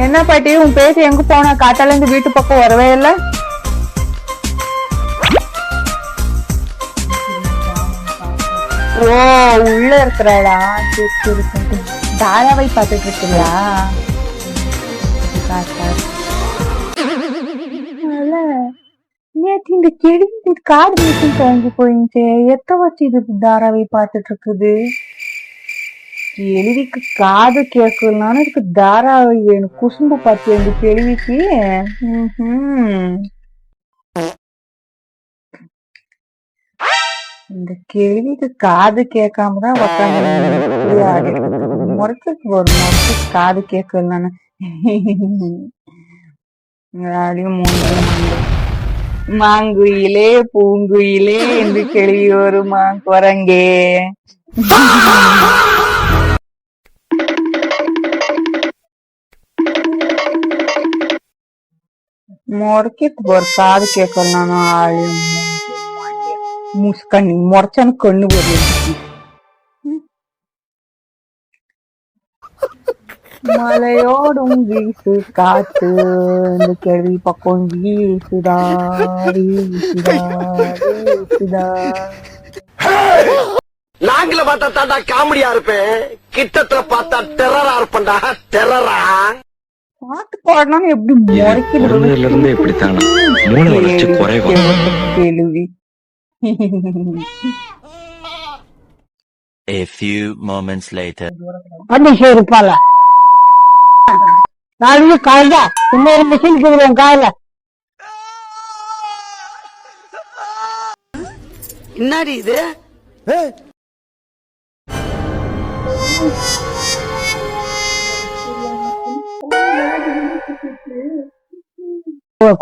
என்ன பாட்டி உன் பேசி எங்க போனா காட்டால இருந்து வீட்டு பக்கம் வரவே இல்ல. ஓ உள்ள இருக்கிறாடா. சரி சரி தாராவை பாத்துட்டு இருக்கிறியா? நேற்று இந்த செடி காடு மிஷின் தொலைஞ்சு போயிடுச்சு. எத்த வச்சு இது தாராவை பாத்துட்டு இருக்குது. கேள்விக்கு காது கேட்கலனாலும் இதுக்கு தாராவை வேணும். குசும்பு பார்த்து இந்த கேள்விக்கு. இந்த கேள்விக்கு காது கேட்காமதான் உட்காந்து முறைக்கு வரும். காது கேட்கலன்னு மாங்குயிலே பூங்குயிலே என்று கேள்வி வருமா குரங்கே? முறைக்கு ஒரு காது கேட்கலனாலும் ஆளு முஸ்கண்ணி முறைச்சானு கண்ணு போடுது. மலையோடும் வீசு காத்து இந்த கேள்வி பக்கம் வீசுதா வீசுதா வீசுதா. நாங்கள பார்த்தா தாண்டா காமெடியா இருப்பேன், கிட்டத்துல பார்த்தா டெரரா இருப்பேன்டா. டெரரா பாட்டு பாடணும் எப்படி முறைக்கிறது கேள்வி. A few moments later. இருப்பால நாளைக்கு காலைல இன்னொரு மிஷின் கொடுவோம் காலைல. என்னடி இது?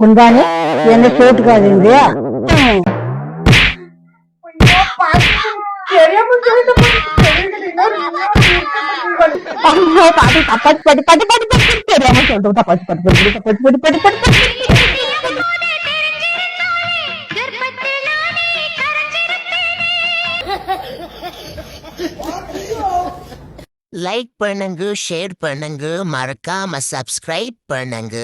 குந்தானே என்ன சோட்டுக்காது இல்லையா? லைக் பண்ணுங்க, ஷேர் பண்ணுங்க, மறக்காம சப்ஸ்கிரைப் பண்ணுங்க.